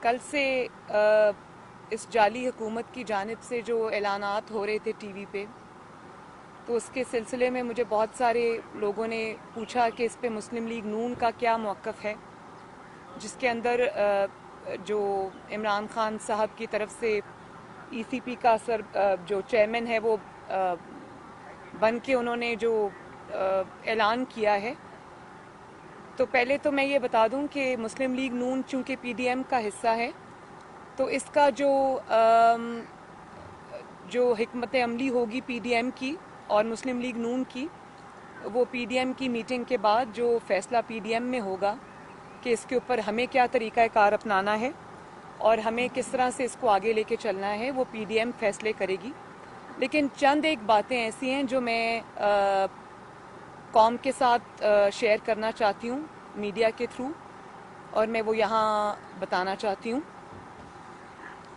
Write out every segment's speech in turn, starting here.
کل سے اس جعلی حکومت کی جانب سے جو اعلانات ہو رہے تھے ٹی وی پہ، تو اس کے سلسلے میں مجھے بہت سارے لوگوں نے پوچھا کہ اس پہ مسلم لیگ نون کا کیا موقف ہے، جس کے اندر جو عمران خان صاحب کی طرف سے ای سی پی کا جو چیئرمین ہے وہ بن کے انہوں نے جو اعلان کیا ہے. تو پہلے تو میں یہ بتا دوں کہ مسلم لیگ نون چونکہ پی ڈی ایم کا حصہ ہے، تو اس کا جو حکمت عملی ہوگی پی ڈی ایم کی اور مسلم لیگ نون کی، وہ پی ڈی ایم کی میٹنگ کے بعد جو فیصلہ پی ڈی ایم میں ہوگا کہ اس کے اوپر ہمیں کیا طریقہ کار اپنانا ہے اور ہمیں کس طرح سے اس کو آگے لے کے چلنا ہے، وہ پی ڈی ایم فیصلے کرے گی. لیکن چند ایک باتیں ایسی ہیں جو میں قوم کے ساتھ شیئر کرنا چاہتی ہوں میڈیا کے تھرو، اور میں وہ یہاں بتانا چاہتی ہوں.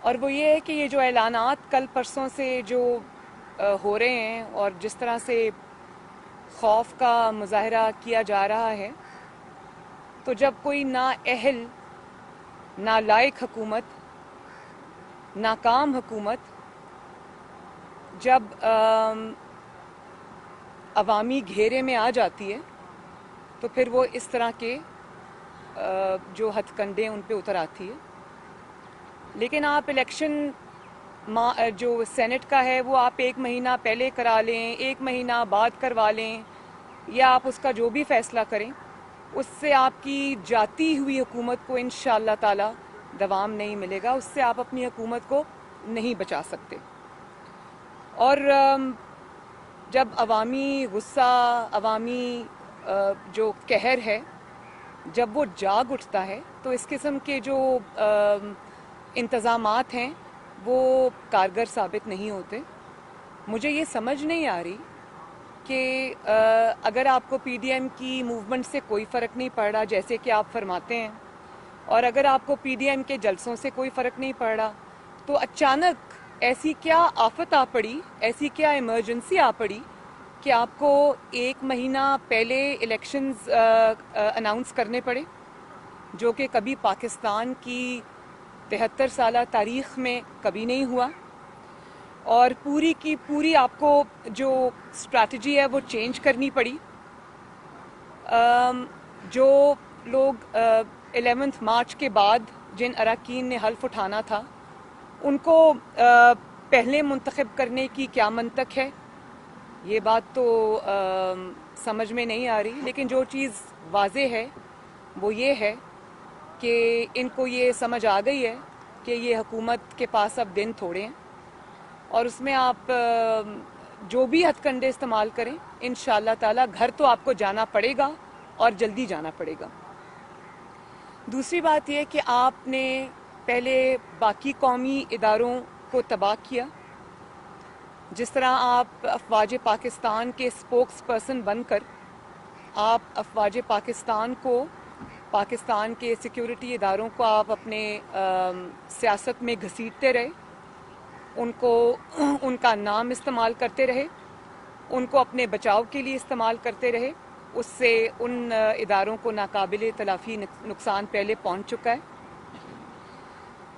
اور وہ یہ ہے کہ یہ جو اعلانات کل پرسوں سے جو ہو رہے ہیں اور جس طرح سے خوف کا مظاہرہ کیا جا رہا ہے، تو جب کوئی نااہل، نالائق حکومت، ناکام حکومت جب عوامی گھیرے میں آ جاتی ہے تو پھر وہ اس طرح کے جو ہتھ کنڈے ان پہ اتر آتی ہے. لیکن آپ الیکشن جو سینٹ کا ہے وہ آپ 1 مہینہ پہلے کرا لیں، 1 مہینہ بعد کروا لیں، یا آپ اس کا جو بھی فیصلہ کریں، اس سے آپ کی جاتی ہوئی حکومت کو انشاءاللہ تعالی دوام نہیں ملے گا، اس سے آپ اپنی حکومت کو نہیں بچا سکتے. اور جب عوامی غصہ، عوامی جو قہر ہے، جب وہ جاگ اٹھتا ہے تو اس قسم کے جو انتظامات ہیں وہ کارگر ثابت نہیں ہوتے. مجھے یہ سمجھ نہیں آ رہی کہ اگر آپ کو پی ڈی ایم کی موومنٹ سے کوئی فرق نہیں پڑ رہا جیسے کہ آپ فرماتے ہیں، اور اگر آپ کو پی ڈی ایم کے جلسوں سے کوئی فرق نہیں پڑ رہا، تو اچانک ایسی کیا آفت آ پڑی، ایسی کیا ایمرجنسی آ پڑی کہ آپ کو 1 مہینہ پہلے الیکشنز اناؤنس کرنے پڑے، جو کہ کبھی پاکستان کی 73 سالہ تاریخ میں کبھی نہیں ہوا. اور پوری کی پوری آپ کو جو اسٹریٹجی ہے وہ چینج کرنی پڑی. جو لوگ 11 مارچ کے بعد جن اراکین نے حلف اٹھانا تھا، ان کو پہلے منتخب کرنے کی کیا منطق ہے، یہ بات تو سمجھ میں نہیں آ رہی. لیکن جو چیز واضح ہے وہ یہ ہے کہ ان کو یہ سمجھ آ گئی ہے کہ یہ حکومت کے پاس اب دن تھوڑے ہیں، اور اس میں آپ جو بھی ہتھ کنڈے استعمال کریں، انشاءاللہ تعالی گھر تو آپ کو جانا پڑے گا اور جلدی جانا پڑے گا. دوسری بات یہ کہ آپ نے پہلے باقی قومی اداروں کو تباہ کیا. جس طرح آپ افواج پاکستان کے اسپوکس پرسن بن کر آپ افواج پاکستان کو، پاکستان کے سیکیورٹی اداروں کو آپ اپنے سیاست میں گھسیٹتے رہے، ان کا نام استعمال کرتے رہے، ان کو اپنے بچاؤ کے لیے استعمال کرتے رہے. اس سے ان اداروں کو ناقابل تلافی نقصان پہلے پہنچ چکا ہے.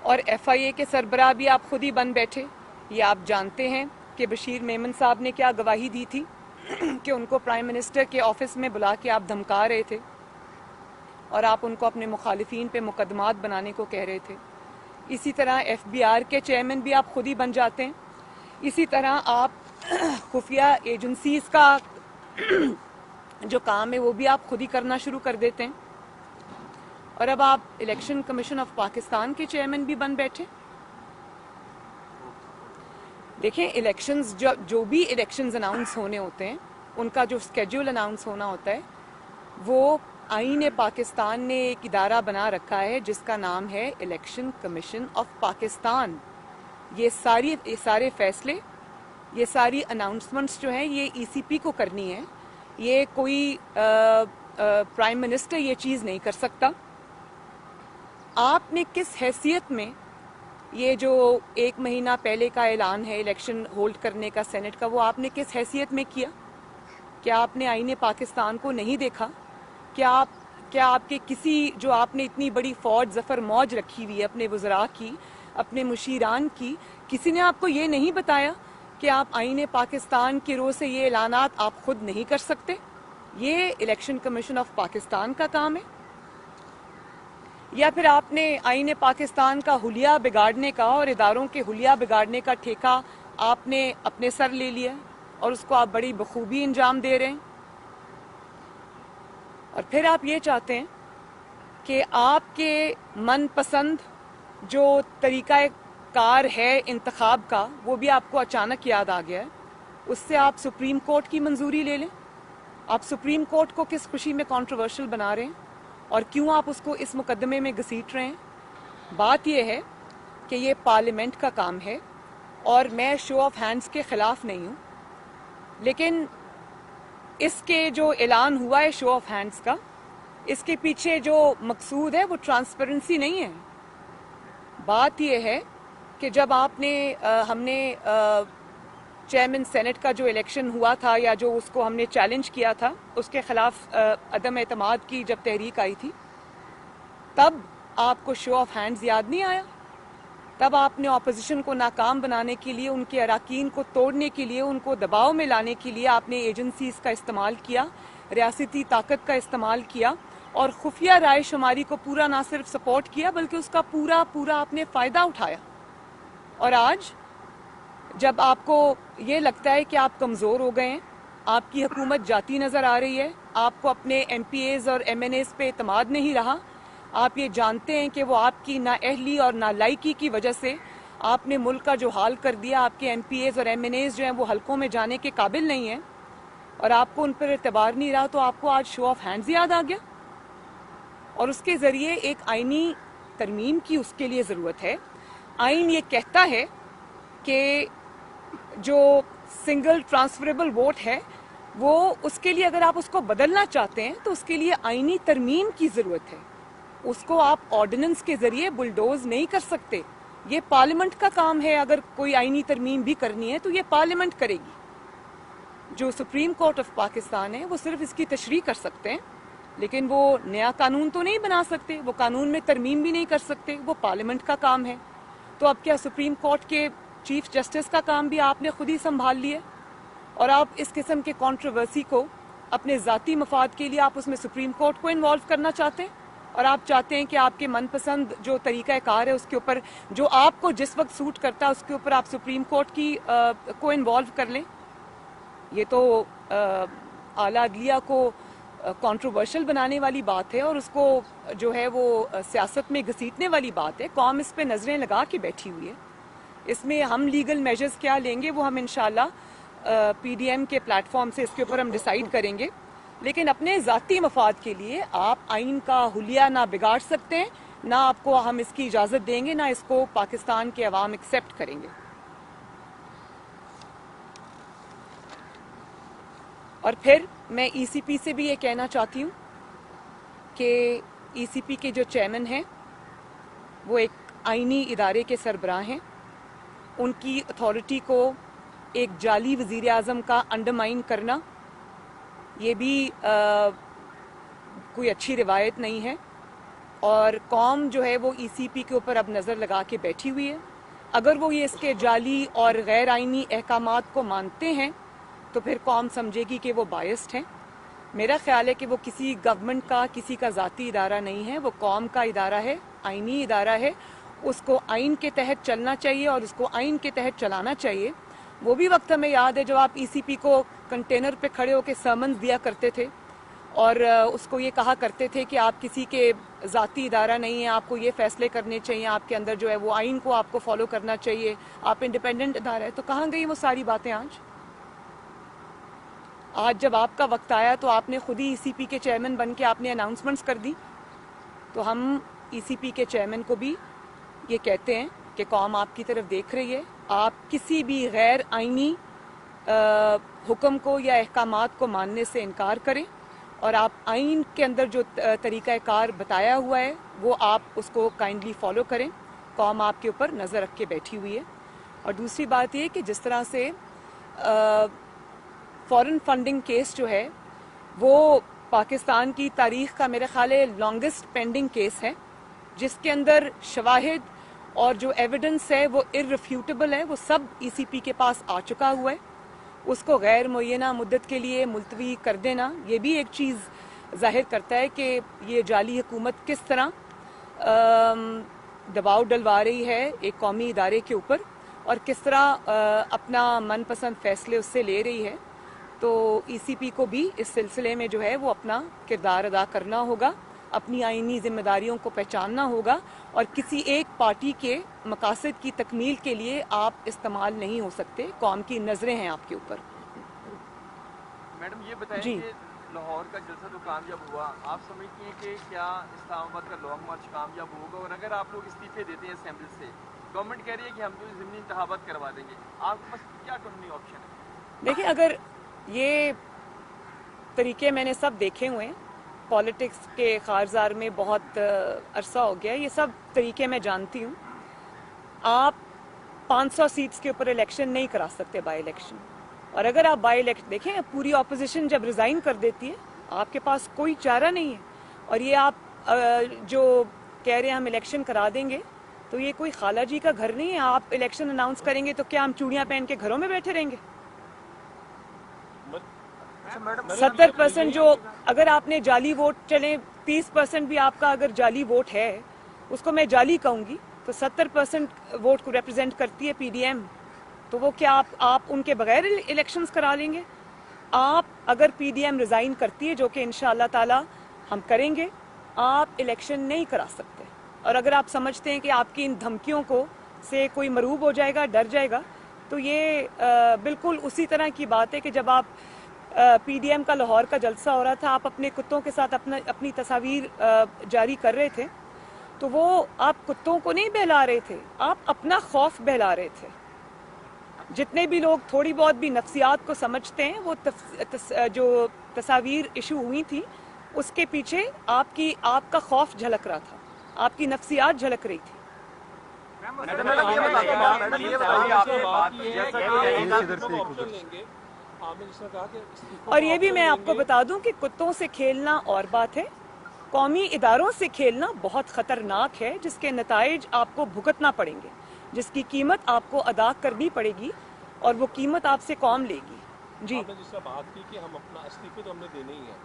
اور ایف آئی اے کے سربراہ بھی آپ خود ہی بن بیٹھے. یہ آپ جانتے ہیں کہ بشیر میمن صاحب نے کیا گواہی دی تھی کہ ان کو پرائم منسٹر کے آفس میں بلا کے آپ دھمکا رہے تھے اور آپ ان کو اپنے مخالفین پہ مقدمات بنانے کو کہہ رہے تھے. اسی طرح ایف بی آر کے چیئرمین بھی آپ خود ہی بن جاتے ہیں. اسی طرح آپ خفیہ ایجنسیز کا جو کام ہے وہ بھی آپ خود ہی کرنا شروع کر دیتے ہیں. اور اب آپ الیکشن کمیشن آف پاکستان کے چیئرمین بھی بن بیٹھے. دیکھیں، الیکشنز جو بھی الیکشنز اناؤنس ہونے ہوتے ہیں، ان کا جو اسکیڈول اناؤنس ہونا ہوتا ہے، وہ آئین پاکستان نے ایک ادارہ بنا رکھا ہے جس کا نام ہے الیکشن کمیشن آف پاکستان. یہ سارے فیصلے، یہ ساری اناؤنسمنٹس جو ہیں یہ ای سی پی کو کرنی ہے. یہ کوئی پرائم منسٹر یہ چیز نہیں کر سکتا. آپ نے کس حیثیت میں یہ جو 1 مہینہ پہلے کا اعلان ہے الیکشن ہولڈ کرنے کا سینٹ کا، وہ آپ نے کس حیثیت میں کیا؟ کیا آپ نے آئین پاکستان کو نہیں دیکھا؟ کیا آپ کیا آپ کے کسی جو آپ نے اتنی بڑی فوج ظفر موج رکھی ہوئی ہے اپنے وزراء کی, اپنے مشیران کی, کسی نے آپ کو یہ نہیں بتایا کہ آپ آئین پاکستان کے رو سے یہ اعلانات آپ خود نہیں کر سکتے؟ یہ الیکشن کمیشن آف پاکستان کا کام ہے؟ یا پھر آپ نے آئین پاکستان کا حلیہ بگاڑنے کا اور اداروں کے حلیہ بگاڑنے کا ٹھیکہ آپ نے اپنے سر لے لیا اور اس کو آپ بڑی بخوبی انجام دے رہے ہیں؟ اور پھر آپ یہ چاہتے ہیں کہ آپ کے من پسند جو طریقہ کار ہے انتخاب کا وہ بھی آپ کو اچانک یاد آ گیا ہے, اس سے آپ سپریم کورٹ کی منظوری لے لیں. آپ سپریم کورٹ کو کس خوشی میں کنٹروورشل بنا رہے ہیں اور کیوں آپ اس کو اس مقدمے میں گھسیٹ رہے ہیں؟ بات یہ ہے کہ یہ پارلیمنٹ کا کام ہے اور میں شو آف ہینڈز کے خلاف نہیں ہوں, لیکن اس کے جو اعلان ہوا ہے شو آف ہینڈز کا, اس کے پیچھے جو مقصود ہے وہ ٹرانسپیرنسی نہیں ہے. بات یہ ہے کہ جب ہم نے چیئرمین سینٹ کا جو الیکشن ہوا تھا یا جو اس کو ہم نے چیلنج کیا تھا, اس کے خلاف عدم اعتماد کی جب تحریک آئی تھی, تب آپ کو شو آف ہینڈز یاد نہیں آیا؟ تب آپ نے اپوزیشن کو ناکام بنانے کے لیے, ان کے اراکین کو توڑنے کے لیے, ان کو دباؤ میں لانے کے لیے آپ نے ایجنسیز کا استعمال کیا, ریاستی طاقت کا استعمال کیا اور خفیہ رائے شماری کو پورا نہ صرف سپورٹ کیا بلکہ اس کا پورا آپ نے فائدہ اٹھایا. اور آج جب آپ کو یہ لگتا ہے کہ آپ کمزور ہو گئے ہیں, آپ کی حکومت جاتی نظر آ رہی ہے, آپ کو اپنے ایم پی ایز اور ایم این ایز پہ اعتماد نہیں رہا, آپ یہ جانتے ہیں کہ وہ آپ کی نااہلی اور نالائکی کی وجہ سے آپ نے ملک کا جو حال کر دیا, آپ کے ایم پی ایز اور ایم این ایز جو ہیں وہ حلقوں میں جانے کے قابل نہیں ہیں اور آپ کو ان پر اعتبار نہیں رہا, تو آپ کو آج شو آف ہینڈز یاد آ گیا. اور اس کے ذریعے ایک آئینی ترمیم کی اس کے لیے ضرورت ہے. آئین یہ کہتا ہے کہ جو سنگل ٹرانسفریبل ووٹ ہے وہ اس کے لیے اگر آپ اس کو بدلنا چاہتے ہیں تو اس کے لیے آئینی ترمیم کی ضرورت ہے. اس کو آپ آرڈیننس کے ذریعے بلڈوز نہیں کر سکتے. یہ پارلیمنٹ کا کام ہے. اگر کوئی آئینی ترمیم بھی کرنی ہے تو یہ پارلیمنٹ کرے گی. جو سپریم کورٹ آف پاکستان ہے وہ صرف اس کی تشریح کر سکتے ہیں, لیکن وہ نیا قانون تو نہیں بنا سکتے, وہ قانون میں ترمیم بھی نہیں کر سکتے. وہ پارلیمنٹ کا کام ہے. تو اب کیا سپریم کورٹ کے چیف جسٹس کا کام بھی آپ نے خود ہی سنبھال لیا اور آپ اس قسم کے کنٹروورسی کو اپنے ذاتی مفاد کے لیے آپ اس میں سپریم کورٹ کو انوالو کرنا چاہتے ہیں, اور آپ چاہتے ہیں کہ آپ کے من پسند جو طریقہ کار ہے اس کے اوپر جو آپ کو جس وقت سوٹ کرتا ہے اس کے اوپر آپ سپریم کورٹ کی کو انوالو کر لیں. یہ تو اعلیٰ عدلیہ کو کنٹروورشل بنانے والی بات ہے اور اس کو جو ہے وہ سیاست میں گھسیٹنے والی بات ہے. قوم اس پہ نظریں لگا کے بیٹھی ہوئی ہے. اس میں ہم لیگل میجرز کیا لیں گے وہ ہم انشاءاللہ پی ڈی ایم کے پلیٹ فارم سے اس کے اوپر ہم ڈیسائیڈ کریں گے, لیکن اپنے ذاتی مفاد کے لیے آپ آئین کا حلیہ نہ بگاڑ سکتے ہیں, نہ آپ کو ہم اس کی اجازت دیں گے, نہ اس کو پاکستان کے عوام ایکسیپٹ کریں گے. اور پھر میں ای سی پی سے بھی یہ کہنا چاہتی ہوں کہ ای سی پی کے جو چیئرمین ہیں وہ ایک آئینی ادارے کے سربراہ ہیں. ان کی اتھارٹی کو ایک جعلی وزیر اعظم کا انڈرمائن کرنا یہ بھی کوئی اچھی روایت نہیں ہے, اور قوم جو ہے وہ ای سی پی کے اوپر اب نظر لگا کے بیٹھی ہوئی ہے. اگر وہ یہ اس کے جعلی اور غیر آئینی احکامات کو مانتے ہیں تو پھر قوم سمجھے گی کہ وہ بائسڈ ہیں. میرا خیال ہے کہ وہ کسی گورنمنٹ کا کسی کا ذاتی ادارہ نہیں ہے, وہ قوم کا ادارہ ہے, آئینی ادارہ ہے. اس کو آئین کے تحت چلنا چاہیے اور اس کو آئین کے تحت چلانا چاہیے. وہ بھی وقت ہمیں یاد ہے جب آپ ای سی پی کو کنٹینر پہ کھڑے ہو کے سرمنز دیا کرتے تھے اور اس کو یہ کہا کرتے تھے کہ آپ کسی کے ذاتی ادارہ نہیں ہیں, آپ کو یہ فیصلے کرنے چاہیے, آپ کے اندر جو ہے وہ آئین کو آپ کو فالو کرنا چاہیے, آپ انڈیپینڈنٹ ادارہ ہے. تو کہاں گئی وہ ساری باتیں آج؟ آج جب آپ کا وقت آیا تو آپ نے خود ہی ای سی پی کے چیئرمین بن کے آپ نے اناؤنسمنٹس کر دی. تو ہم ای سی پی کے چیئرمین کو بھی یہ کہتے ہیں کہ قوم آپ کی طرف دیکھ رہی ہے, آپ کسی بھی غیر آئینی حکم کو یا احکامات کو ماننے سے انکار کریں اور آپ آئین کے اندر جو طریقہ کار بتایا ہوا ہے وہ آپ اس کو کائنڈلی فالو کریں. قوم آپ کے اوپر نظر رکھ کے بیٹھی ہوئی ہے. اور دوسری بات یہ کہ جس طرح سے فورن فنڈنگ کیس جو ہے وہ پاکستان کی تاریخ کا میرے خیال ہے لانگسٹ پینڈنگ کیس ہے، جس کے اندر شواہد اور جو ایویڈنس ہے وہ ارریفیوٹیبل ہے، وہ سب ای سی پی کے پاس آ چکا ہوا ہے. اس کو غیر معینہ مدت کے لیے ملتوی کر دینا یہ بھی ایک چیز ظاہر کرتا ہے کہ یہ جعلی حکومت کس طرح دباؤ ڈلوا رہی ہے ایک قومی ادارے کے اوپر، اور کس طرح اپنا من پسند فیصلے اس سے لے رہی ہے. تو ای سی پی کو بھی اس سلسلے میں جو ہے وہ اپنا کردار ادا کرنا ہوگا، اپنی آئینی ذمہ داریوں کو پہچاننا ہوگا، اور کسی ایک پارٹی کے مقاصد کی تکمیل کے لیے آپ استعمال نہیں ہو سکتے. قوم کی نظریں ہیں آپ کے اوپر. میڈم یہ بتائیں جی کہ لاہور کا جلسہ تو کامیاب ہوا، آپ سمجھتی ہیں کہ کیا اسلام آباد کا لانگ مارچ کامیاب ہوگا؟ اور اگر آپ لوگ استعفے دیتے ہیں اسمبلی سے، گورنمنٹ کہہ رہی ہے کہ ہم جو ضمنی انتخابات کروا دیں گے، آپ کے پاس کیا کرنی آپشن ہے؟ دیکھیں، اگر یہ طریقے میں نے سب دیکھے ہوئے ہیں، پالیٹکس کے خارزار میں بہت عرصہ ہو گیا، یہ سب طریقے میں جانتی ہوں. آپ 500 سیٹس کے اوپر الیکشن نہیں کرا سکتے بائی الیکشن، اور اگر آپ بائی الیکشن دیکھیں، پوری اپوزیشن جب ریزائن کر دیتی ہے آپ کے پاس کوئی چارہ نہیں ہے. اور یہ آپ جو کہہ رہے ہیں ہم الیکشن کرا دیں گے، تو یہ کوئی خالہ جی کا گھر نہیں ہے. آپ الیکشن اناؤنس کریں گے تو کیا ہم چوڑیاں پہن کے گھروں میں بیٹھے رہیں گے؟ 70% جو اگر آپ نے جعلی ووٹ، چلیں 30% بھی آپ کا اگر جعلی ووٹ ہے، اس کو میں جعلی کہوں گی، تو 70% ووٹ کو ریپرزینٹ کرتی ہے پی ڈی ایم. تو وہ کیا آپ ان کے بغیر الیکشنز کرا لیں گے؟ آپ اگر پی ڈی ایم ریزائن کرتی ہے، جو کہ انشاءاللہ تعالی ہم کریں گے، آپ الیکشن نہیں کرا سکتے. اور اگر آپ سمجھتے ہیں کہ آپ کی ان دھمکیوں کو سے کوئی مروب ہو جائے گا، ڈر جائے گا، تو یہ بالکل اسی طرح کی بات ہے کہ جب آپ پی ڈی ایم کا لاہور کا جلسہ ہو رہا تھا، آپ اپنے کتوں کے ساتھ اپنی تصاویر جاری کر رہے تھے، تو وہ آپ کتوں کو نہیں بہلا رہے تھے، آپ اپنا خوف بہلا رہے تھے. جتنے بھی لوگ تھوڑی بہت بھی نفسیات کو سمجھتے ہیں، وہ جو تصاویر ایشو ہوئی تھی اس کے پیچھے آپ کا خوف جھلک رہا تھا، آپ کی نفسیات جھلک رہی تھی. اور یہ بھی میں آپ کو بتا دوں کہ کتوں سے کھیلنا اور بات ہے، قومی اداروں سے کھیلنا بہت خطرناک ہے، جس کے نتائج آپ کو بھگتنا پڑیں گے، جس کی قیمت آپ کو ادا کرنی پڑے گی، اور وہ قیمت آپ سے قوم لے گی. جی، آپ نے جس طرح بات کی کہ ہم اپنا استعفے تو ہم نے دینے ہی ہے،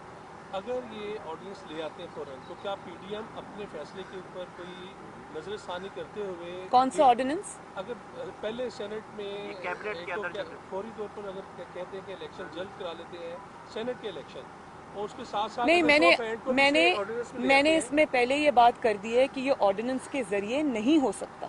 اگر یہ آرڈیننس لے آتے ہیں فوراً، تو کیا پی ڈی ایم اپنے فیصلے کے اوپر کوئی نظر ثانی کرتے ہوئے، کون سا آرڈیننس؟ اگر پہلے سینٹ میں فوری طور پر اگر کہتے ہیں کہ الیکشن جلد کرا لیتے ہیں سینٹ کے الیکشن، اور اس کے ساتھ ساتھ نہیں، میں نے اس میں میں پہلے یہ بات کر دی ہے کہ یہ آرڈیننس کے ذریعے نہیں ہو سکتا.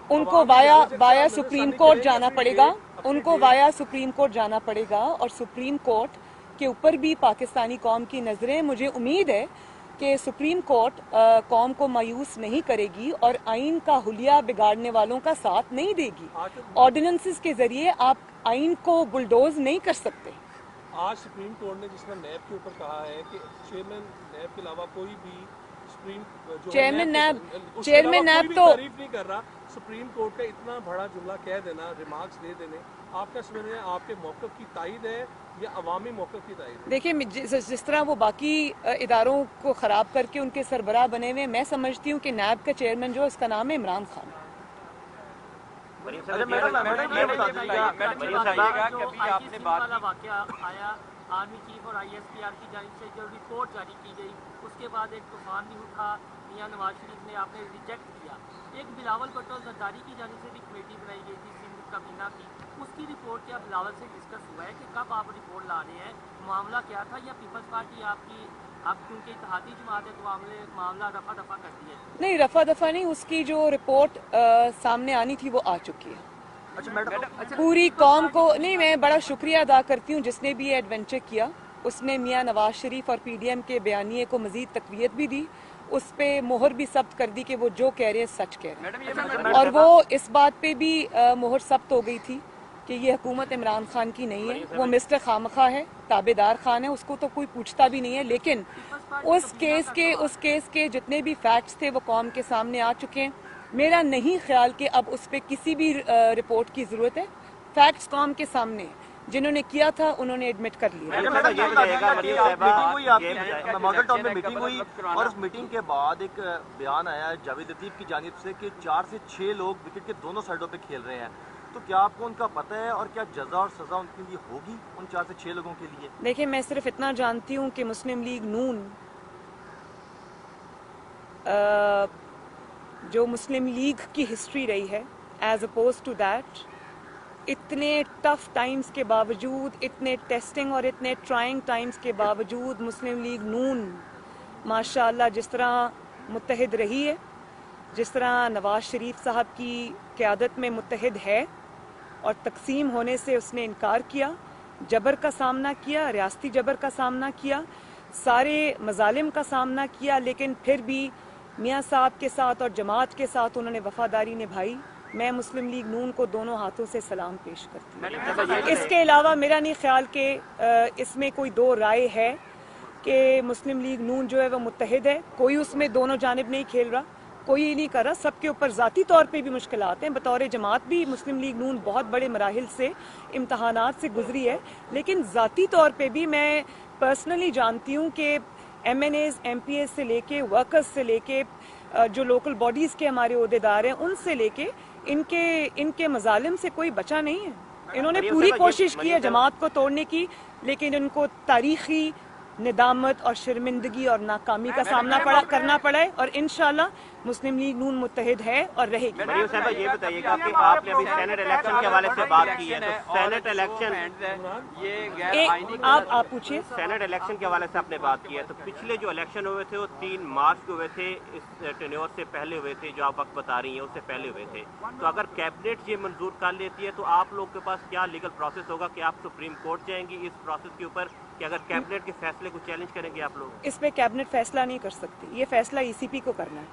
ان کو وایا سپریم کورٹ جانا پڑے گا، ان کو وایا سپریم کورٹ جانا پڑے گا، اور سپریم کورٹ کے اوپر بھی پاکستانی قوم کی نظریں. مجھے امید ہے کہ سپریم کورٹ قوم کو مایوس نہیں کرے گی اور آئین کا حلیہ بگاڑنے والوں کا ساتھ نہیں دے گی. آرڈیننسز کے ذریعے آپ آئین کو بلڈوز نہیں کر سکتے. آج سپریم کورٹ نے جس طرح نیب کے اوپر کہا ہے کہ چیئرمین نیب کے علاوہ کوئی بھی چیئرمین نیب تو تعریف نہیں کر رہا. سپریم کورٹ کا اتنا بڑا جملہ کہہ دینا، ریمارکس دے دینے، آپ کا سمجھ رہے ہیں آپ کے موقف کی تائید ہے یا عوامی موقف کی تائید ہے؟ دیکھیں، جس طرح وہ باقی اداروں کو خراب کر کے ان کے سربراہ بنے ہوئے، میں سمجھتی ہوں کہ نیب کا چیئرمین جو اس کا نام ہے عمران خان. آرمی چیف اور آئی ایس پی آر کی جانب سے جو رپورٹ جاری کی گئی، اس کے بعد ایک طوفان بھی اٹھا، میاں نواز شریف نے آپ نے ریجیکٹ کیا. ایک بلاول بھٹو زرداری کی جانب سے بھی کمیٹی بنائی گئی تھی سندھ کابینہ کی، اس کی رپورٹ کیا بلاول سے ڈسکس ہوا ہے کہ کب آپ رپورٹ لا رہے ہیں، معاملہ کیا تھا، یا پیپلز پارٹی آپ کیونکہ اتحادی جماعت ہے تو معاملہ رفع دفع کر دیا ہے؟ نہیں، رفع دفع نہیں، اس کی جو رپورٹ سامنے آنی تھی وہ آ چکی ہے. پوری قوم کو نہیں، میں بڑا شکریہ ادا کرتی ہوں جس نے بھی یہ ایڈونچر کیا. اس نے میاں نواز شریف اور پی ڈی ایم کے بیانیے کو مزید تقویت بھی دی، اس پہ مہر بھی ثبت کر دی کہ وہ جو کہہ رہے ہیں سچ کہہ رہے ہیں. اور وہ اس بات پہ بھی مہر ثبت ہو گئی تھی کہ یہ حکومت عمران خان کی نہیں ہے، وہ مسٹر خامخواہ ہے، تابع دار خان ہے، اس کو تو کوئی پوچھتا بھی نہیں ہے. لیکن اس کیس کے جتنے بھی فیکٹس تھے وہ قوم کے سامنے آ چکے ہیں. میرا نہیں خیال کہ اب اس پہ کسی بھی رپورٹ کی ضرورت ہے. فیکٹس قوم کے سامنے ہیں. जिन्होंने किया था उन्होंने एडमिट कर लिया। मॉडल टाउन में मीटिंग हुई और उस मीटिंग के बाद एक बयान आया जावेद लतीफ की जानिब से कि 4 से 6 लोग विकेट के दोनों साइडों पे खेल रहे हैं, तो क्या आपको उनका पता है और क्या जजा और सजा उनके लिए होगी उन 4 से 6 लोगों के लिए? देखिए, मैं सिर्फ इतना जानती हूँ कि मुस्लिम लीग नून जो मुस्लिम लीग की हिस्ट्री रही है, एज अपोज टू दैट, इतने टफ टाइम्स के बावजूद, इतने टेस्टिंग और इतने ट्राइंग टाइम्स के बावजूद मुस्लिम लीग नून माशाअल्लाह जिस तरह मुत्तहिद रही है, जिस तरह नवाज शरीफ साहब की क़यादत में मुत्तहिद है और तकसीम होने से उसने इनकार किया, जबर का सामना किया, रियासती जबर का सामना किया, सारे मजालिम का सामना किया, लेकिन फिर भी मियाँ साहब के साथ और जमात के साथ उन्होंने वफादारी निभाई। मैं मुस्लिम लीग नून को दोनों हाथों से सलाम पेश करती हूँ। इसके अलावा मेरा नहीं ख्याल कि इसमें कोई दो राय है कि मुस्लिम लीग नून जो है वो मुत्तहिद है। कोई उसमें दोनों जानिब नहीं खेल रहा, कोई ये नहीं कर रहा। सबके ऊपर ज़ाती तौर पे भी मुश्किलात हैं। बतौर जमात भी मुस्लिम लीग नून बहुत बड़े मराहिल से, इम्तहानात से गुजरी है, लेकिन ज़ाती तौर पे भी मैं पर्सनली जानती हूँ कि MNAs, MPAs से लेके वर्कर्स से लेके जो लोकल बॉडीज़ के हमारे ओहदेदार हैं उनसे लेके इनके मजालिम से कोई बचा नहीं है। इन्होंने पूरी कोशिश की है जमात को तोड़ने की, लेकिन इनको तारीखी निदामत और शर्मिंदगी और नाकामी का सामना करना पड़ा है, और इंशाल्लाह मुस्लिम लीग नून मुत्तहिद है और रहेगी। मरियम साहब, ये बताइएगा कि आपने अभी सेनेट इलेक्शन के हवाले से बात की है, तो सेनेट इलेक्शन आप पूछिए। सेनेट इलेक्शन के हवाले से आपने बात की है, तो पिछले जो इलेक्शन हुए थे वो 3 मार्च को हुए थे, इस टेन्योर से पहले हुए थे, जो आप वक्त बता रही हैं उससे पहले हुए थे। तो अगर कैबिनेट ये मंजूर कर लेती है तो आप लोग के पास क्या लीगल प्रोसेस होगा कि आप सुप्रीम कोर्ट जाएंगी इस प्रोसेस के ऊपर, कि अगर कैबिनेट के फैसले को चैलेंज करेंगे आप लोग? इस पे कैबिनेट फैसला नहीं कर सकती, ये फैसला ECP को करना है,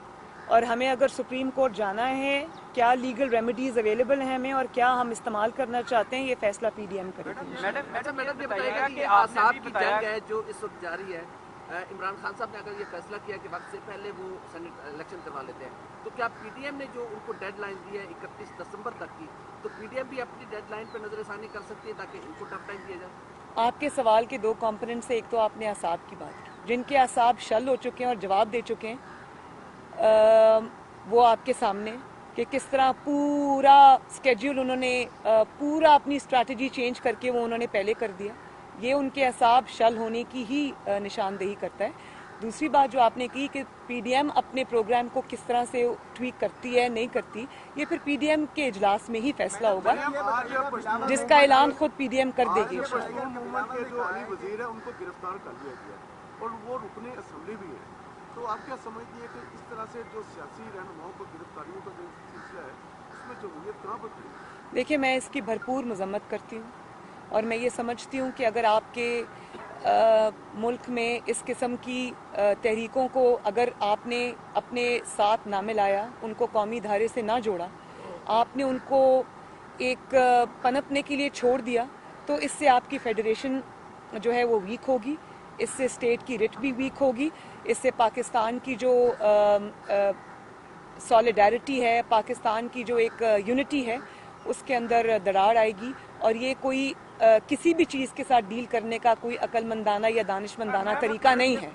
और हमें अगर सुप्रीम कोर्ट जाना है, क्या लीगल रेमेडीज अवेलेबल हैं हमें और क्या हम इस्तेमाल करना चाहते हैं, ये फैसला PDM करेगी। मैडम ये बताइएगा कि आसाद की जंग है जो इस वक्त जारी है, इमरान खान साहब ने अगर ये फैसला किया कि वक्त से पहले वो सेनेट इलेक्शन करवा लेते हैं, तो क्या PDM ने जो उनको डेडलाइन दी है 31 दिसंबर तक की, तो PDM भी अपनी डेडलाइन पर नजरसानी कर सकती है ताकि इनको टफ टाइम दिया जाए? आपके सवाल के 2 कंपोनेंट्स से, एक तो आपने असाब की बात की, जिनके असाब शल हो चुके हैं और जवाब दे चुके हैं, वो आपके सामने कि किस तरह पूरा स्केड्यूल उन्होंने पूरा अपनी स्ट्रैटेजी चेंज करके वो उन्होंने पहले कर दिया। ये उनके असाब शल होने की ही निशानदेही करता है। दूसरी बात जो आपने की कि PDM अपने प्रोग्राम को किस तरह से ट्वीक करती है नहीं करती, ये फिर PDM के इजलास में ही फैसला होगा, जिसका ऐलान खुद PDM कर देगी। के जो अली वजीर है उनको गिरफ्तार कर लिया गया और वो रुकने असेंबली भी है, तो आप क्या समझती है कि इस तरह से जो सियासी रहनुमाओं को गिरफ्तारियों का जो सिलसिला है उसमें जमहूरियत कहाँ पर खड़ी? देखिए, मैं इसकी भरपूर मजम्मत करती हूँ और मैं ये समझती हूँ कि अगर आपके मुल्क में इस किस्म की तहरीकों को अगर आपने अपने साथ ना मिलाया, उनको कौमी धारे से ना जोड़ा, आपने उनको एक पनपने के लिए छोड़ दिया, तो इससे आपकी फेडरेशन जो है वो वीक होगी, इससे स्टेट की रिट भी वीक होगी, इससे पाकिस्तान की जो सॉलिडारिटी है, पाकिस्तान की जो एक यूनिटी है, उसके अंदर दरार आएगी। और ये कोई किसी भी चीज़ के साथ डील करने का कोई अक्लमंदाना या दानिशमंदाना तरीका नहीं है।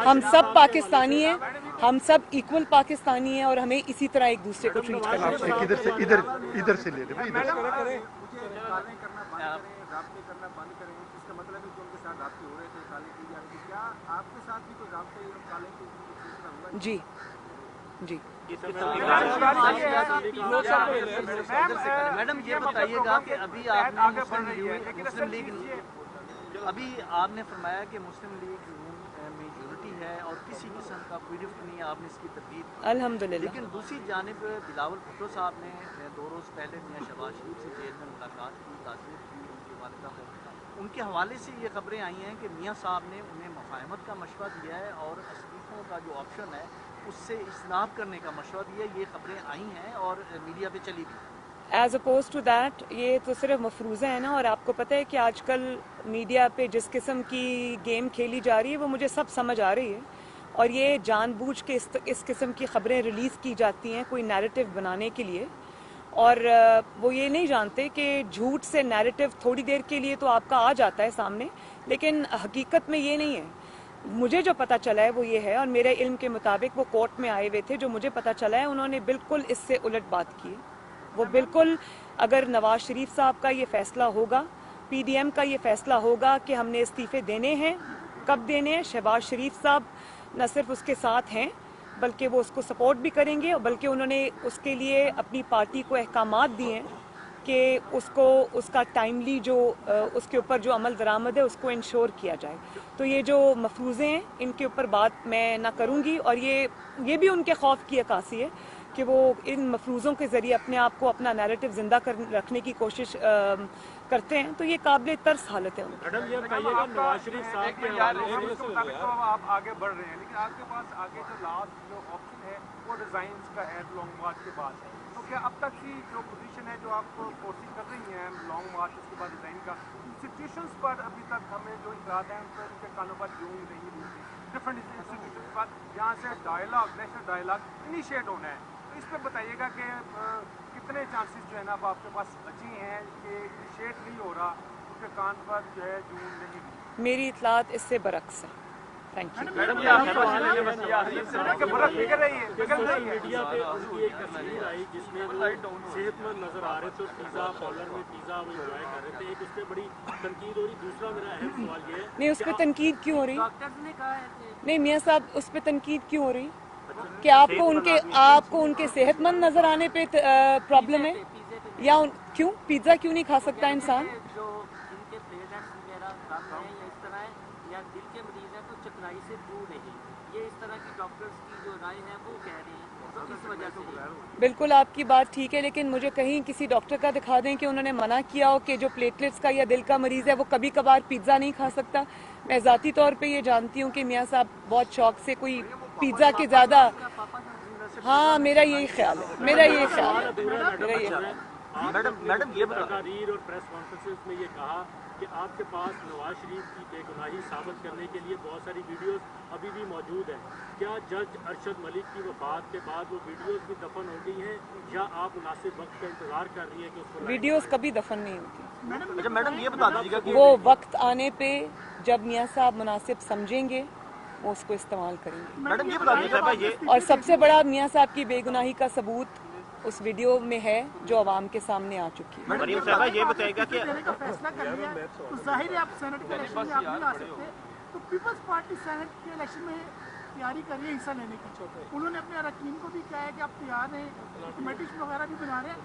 हम सब पाकिस्तानी हैं, हम सब इक्वल पाकिस्तानी हैं और हमें इसी तरह एक दूसरे को ट्रीट करना चाहिए। इधर से ले रहे जी जी। मैडम ये बताइएगा कि अभी आपने मुस्लिम लीग अभी आपने फरमाया कि मुस्लिम लीग में यूनिटी है और किसी किस्म का कोई रिफ्ट नहीं है, आपने इसकी तरदीद अल्हम्दुलिल्लाह। लेकिन दूसरी जानिब बिलावल भुट्टो साहब ने 2 रोज़ पहले मियां शहबाज शरीफ से जेल में मुलाकात की, ताज़ीब की उनकी वालिदा को। उनके हवाले से ये खबरें आई हैं कि मियां साहब ने उन्हें मुफाहमत का मशवरा दिया है और इस्तीफ़ों का जो ऑप्शन है उससे इस्लाब करने का मशवरा दिया। ये खबरें आई हैं और मीडिया पे चली भी। एज अपोज टू दैट, ये तो सिर्फ मफरूज़ा है ना, और आपको पता है कि आजकल मीडिया पे जिस किस्म की गेम खेली जा रही है वो मुझे सब समझ आ रही है, और ये जानबूझ के इस किस्म की खबरें रिलीज़ की जाती हैं कोई नैरेटिव बनाने के लिए, और वो ये नहीं जानते कि झूठ से नैरेटिव थोड़ी देर के लिए तो आपका आ जाता है सामने, लेकिन हकीकत में ये नहीं है। मुझे जो पता चला है वो ये है, और मेरे इल्म के मुताबिक वो कोर्ट में आए हुए थे, जो मुझे पता चला है उन्होंने बिल्कुल इससे उलट बात की है। वो बिल्कुल, अगर नवाज शरीफ साहब का ये फैसला होगा, पीडीएम का ये फैसला होगा कि हमने इस्तीफे देने हैं, कब देने हैं, शहबाज शरीफ साहब न सिर्फ उसके साथ हैं बल्कि वो उसको सपोर्ट भी करेंगे, और बल्कि उन्होंने उसके लिए अपनी पार्टी को अहकामात दिए हैं कि उसको उसका टाइमली जो उसके ऊपर जो अमल दरामद है उसको इंश्योर किया जाए। तो ये जो मफरूज़े हैं इनके ऊपर बात मैं ना करूँगी, और ये भी उनके खौफ की अक्कासी है कि वो इन मफरूज़ों के ज़रिए अपने आप को, अपना नैरेटिव ज़िंदा रखने की कोशिश करते हैं। तो ये काबिल तर्स हालत है उनकी। मैडम ये बताइएगा नवाज शरीफ साहब के हवाले से आप आगे बढ़ रहे हैं, लेकिन आपके पास आगे जो लास्ट जो ऑप्शन है वो रिजाइंस का है लॉन्ग मार्च के बाद। तो क्या अब तक की जो पोजीशन है जो आप फोर्सिंग कर रही हैं लॉन्ग मार्च उसके बाद रिजाइन का, सिचुएशंस पर अभी तक हमें जो इतराज़ हैं उन पर उनके कानों पर यूँ ही नहीं मिलती, डिफरेंट इंस्टीट्यूशन पर जहाँ से डायलॉग, नेशनल डायलॉग इनिशिएट होना है। तो इस पर बताइएगा कि कितने चांसेस जो है ना अब आपके पास बचे हैं कि इनिशिएट नहीं हो रहा, उसके कान पर जो है जून नहीं हुई? मेरी इतलात इससे बरक्स है। Thank you. मैडम ये आपके हवाले से मीडिया पे उनकी एक तस्वीर आई जिसमें वो सेहतमंद नजर आ रहे थे, पिज़्ज़ा पार्लर में पिज़्ज़ा वो एंजॉय कर रहे थे। एक उस पर बड़ी तनकीद हो रही, दूसरा मेरा अहम सवाल ये है नहीं, उस पर तनकीद क्यों हो रही? डॉक्टर्स ने कहा है नहीं मियाँ साहब, उस पर तनकीद क्यों हो रही कि आपको उनके सेहतमंद नजर आने पे प्रॉब्लम है, या क्यों पिज्जा क्यों नहीं खा सकता इंसान? जो जिनके प्लेटलेट्स वगैरह कम हैं या इस तरह है या दिल के मरीज हैं तो चकनाई से दूर नहीं, ये इस तरह की डॉक्टर्स की जो राय है वो कह रही हैं, तो इस वजह से। बिल्कुल आपकी बात ठीक है, लेकिन मुझे कहीं किसी डॉक्टर का दिखा दें कि उन्होंने मना किया हो कि जो प्लेटलेट्स का या दिल का मरीज है वो कभी कभार पिज्जा नहीं खा सकता। मैं ज़ाती तौर पे ये जानती हूँ कि मियाँ साहब बहुत शौक से कोई पिज्जा के ज़्यादा, हाँ मेरा यही ख्याल है, मेरा यही ख्याल है। मैडम ये तकारीर और प्रेस कॉन्फ्रेंसेस में ये कहा कि आपके पास नवाज शरीफ की बेगुनाही साबित करने के लिए बहुत सारी वीडियोस अभी भी मौजूद हैं। क्या जज अरशद मलिक की वफात के बाद वो वीडियोस भी दफन हो गई हैं या आप मुनासिब वक्त का इंतजार कर रही हैं कि उसको? वीडियोस कभी दफन नहीं होती। मैडम ये बता दीजिएगा कि वो वक्त आने पे जब मियाँ साहब मुनासिब समझेंगे वो उसको इस्तेमाल करेंगे। मैडम ये बता दीजिएगा, और सबसे बड़ा मियाँ साहब की बेगुनाही का सबूत उस वीडियो में है जो अवाम के सामने आ चुकी है। मरियम साहबा ये बताएगा कि फैसला कर लिया तो जाहिर है आप सेनेट के इलेक्शन में आप नहीं आ सकते, तो पीपल्स पार्टी सेनेट के इलेक्शन में तैयारी कर रही है हिस्सा लेने की। उन्होंने अपने अरकान को भी कहा है कि आप तैयार हैं, कमेटीज वगैरह भी बना रहे हैं। तो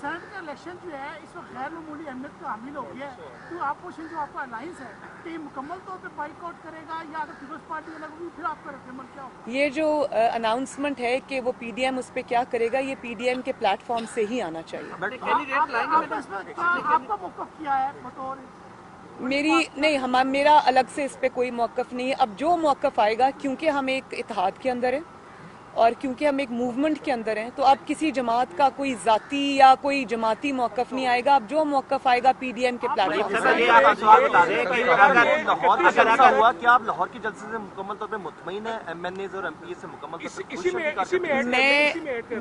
सेनेट का इलेक्शन जो है इस वक्त गैर मामूली अहमियत का हामिल हो गया है। तो अपोजिशन जो आपका अलायंस है टीम मुकम्मल तौर पर बाइकआउट करेगा या अगर पीपल्स पार्टी अलग होगी फिर आपका रद्द क्या होगा? ये जो अनाउंसमेंट है कि वो पीडीएम उस पर क्या करेगा, ये पीडीएम के प्लेटफॉर्म से ही आना चाहिए। आपका मौक़िफ़ क्या है बतौर? मेरा अलग से इस पे कोई मौक़िफ़ नहीं है। अब जो मौक़िफ़ आएगा, क्योंकि हम एक इत्तेहाद के अंदर हैं और क्योंकि हम एक मूवमेंट के अंदर हैं, तो अब किसी जमात का कोई ज़ाती या कोई जमाती मौक़िफ़ नहीं आएगा। अब जो मौक़िफ़ आएगा पीडीएम के प्लेटफॉर्म से। हुआ कि आप लाहौर के जलसे से मुकम्मल तौर पे मुतमईन है, एमएनएज और एमपी से मुकम्मल?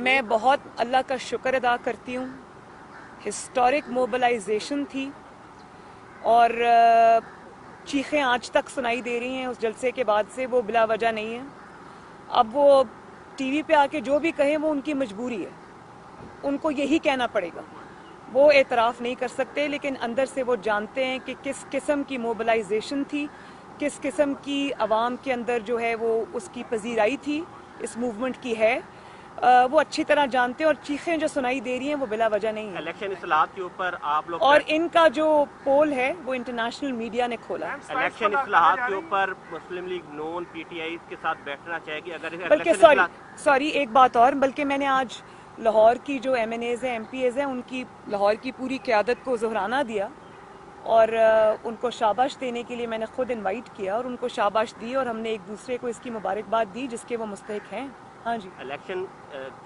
मैं बहुत अल्लाह का शुक्र अदा करती हूँ। हिस्टोरिक मोबिलाइजेशन थी और चीखें आज तक सुनाई दे रही हैं उस जलसे के बाद से, वो बिला वजह नहीं है। अब वो टीवी पे आके जो भी कहें वो उनकी मजबूरी है, उनको यही कहना पड़ेगा। वो एतराफ़ नहीं कर सकते, लेकिन अंदर से वो जानते हैं कि किस किस्म की मोबिलाइजेशन थी, किस किस्म की आवाम के अंदर जो है वो उसकी पजीराई थी, इस मूवमेंट की है। वो अच्छी तरह जानते हैं और चीखें जो सुनाई दे रही हैं वो बिला वजह नहीं है। इलेक्शन इस्लाहत के ऊपर आप लोग, और इनका जो पोल है वो इंटरनेशनल मीडिया ने खोला। इलेक्शन इस्लाहत के ऊपर मुस्लिम लीग नून पीटीआई के साथ बैठना चाहेगी अगर बल्कि सॉरी एक बात और, बल्कि मैंने आज लाहौर की जो एमएनएज हैं, एमपीएज हैं, उनकी लाहौर की पूरी क़यादत को ज़ोहराना दिया और उनको शाबाश देने के लिए मैंने खुद इनवाइट किया और उनको शाबाश दी और हमने एक दूसरे को इसकी मुबारकबाद दी जिसके वो मुस्तहिक हैं। हाँ जी। इलेक्शन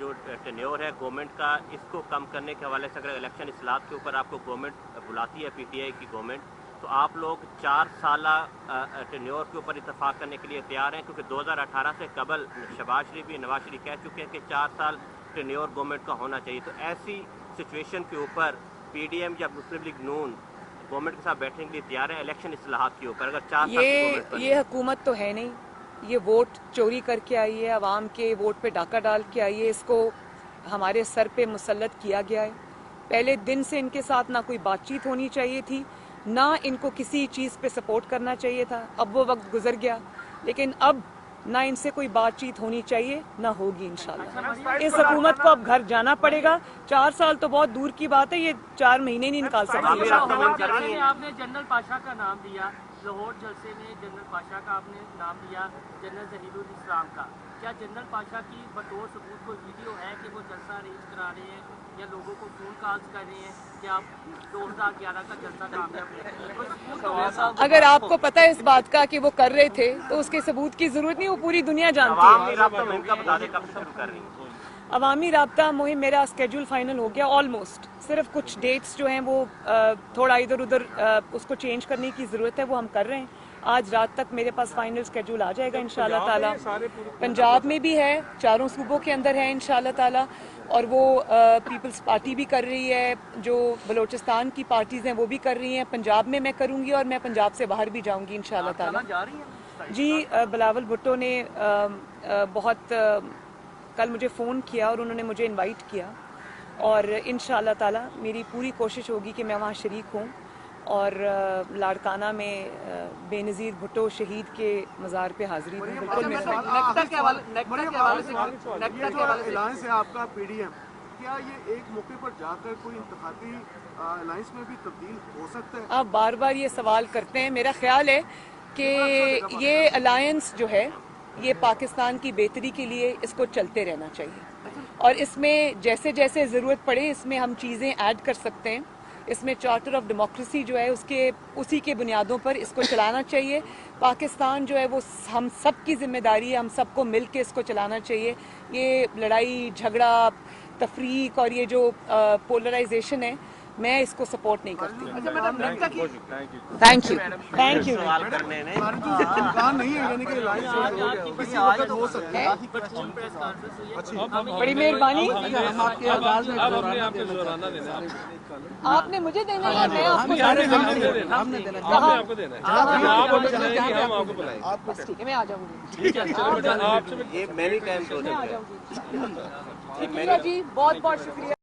जो टेन्योर है गवर्नमेंट का, इसको कम करने के हवाले से अगर इलेक्शन इस्लाहत के ऊपर आपको गवर्नमेंट बुलाती है, पीटीआई की गवर्नमेंट, तो आप लोग 4 साल टेन्योर के ऊपर इत्तेफाक करने के लिए तैयार हैं? क्योंकि 2018 से कबल शहबाज शरीफ भी, नवाज शरीफ कह चुके हैं कि 4 साल टेन्योर गवर्नमेंट का होना चाहिए। तो ऐसी सिचुएशन के ऊपर पीडीएम या मुस्लिम लीग नून गवर्नमेंट के साथ बैठने के लिए तैयार है इलेक्शन इस्लाहात के ऊपर? अगर 4 साल की गवर्नमेंट बने। ये हुकूमत तो है नहीं, ये वोट चोरी करके आई है, अवाम के वोट पे डाका डाल के आई है, इसको हमारे सर पे मुसल्लत किया गया है। पहले दिन से इनके साथ ना कोई बातचीत होनी चाहिए थी, ना इनको किसी चीज़ पे सपोर्ट करना चाहिए था। अब वो वक्त गुजर गया, लेकिन अब ना इनसे कोई बातचीत होनी चाहिए, ना होगी इंशाल्लाह। इस हुकूमत को अब घर जाना पड़ेगा। 4 साल तो बहुत दूर की बात है, ये 4 महीने नहीं निकाल सकते। आपने जनरल पाशा का नाम दिया, लाहौर जलसे में जनरल पाशा का आपने नाम दिया, जनरल जहीरुल इस्लाम का। क्या जनरल पाशा की बतौर सबूत कोई वीडियो है कि वो जलसा अरेंज करा रहे हैं या लोगों को फोन कॉल्स कर रहे हैं कि आप 2011 का जलसा कामयाब? अगर आपको पता है इस बात का कि वो कर रहे थे तो उसके सबूत की जरूरत नहीं, वो पूरी दुनिया जानती है। अवामी राब्ता मुहिम मेरा स्केड्यूल फाइनल हो गया ऑलमोस्ट। सिर्फ कुछ डेट्स जो हैं वो थोड़ा इधर उधर उसको चेंज करने की ज़रूरत है, वो हम कर रहे हैं। आज रात तक मेरे पास फाइनल स्केड्यूल आ जाएगा इंशाल्लाह ताला। पंजाब में भी है, 4 सूबों के अंदर है इंशाल्लाह ताला, और वो पीपल्स पार्टी भी कर रही है, जो बलोचिस्तान की पार्टीज़ हैं वो भी कर रही हैं। पंजाब में मैं करूँगी और मैं पंजाब से बाहर भी जाऊँगी इंशाल्लाह ताला। जी, बिलावल भुट्टो ने बहुत कल मुझे फ़ोन किया और उन्होंने मुझे इनवाइट किया, और इंशाल्लाह ताला मेरी पूरी कोशिश होगी कि मैं वहाँ शरीक हूँ और लाड़काना में बेनज़ीर भुट्टो शहीद के मज़ार पे हाज़िरी दूँ। बिल्कुल अलायंस है आपका पीडीएम, क्या ये एक मौके पर जाकर कोई इंतखाबी अलायंस में भी तब्दील हो सकता है? आप बार बार ये सवाल करते हैं। मेरा ख्याल है कि ये अलायंस जो है ये पाकिस्तान की बेहतरी के लिए इसको चलते रहना चाहिए, और इसमें जैसे जैसे ज़रूरत पड़े इसमें हम चीज़ें ऐड कर सकते हैं। इसमें चार्टर ऑफ डेमोक्रेसी जो है उसी के बुनियादों पर इसको चलाना चाहिए। पाकिस्तान जो है वो हम सब की जिम्मेदारी है, हम सबको मिल के इसको चलाना चाहिए। ये लड़ाई झगड़ा तफरीक और ये जो पोलराइजेशन है, मैं इसको सपोर्ट नहीं करती। Thank you. सवाल करने ने नहीं है, यानी कि अलायंस हो सकता है। बड़ी मेहरबानी। आपने मुझे देना है, मैं आपको ठीक है, मैं आ जाऊंगी। ये मैनी टाइम्स हो जाएगा जी, बहुत बहुत शुक्रिया।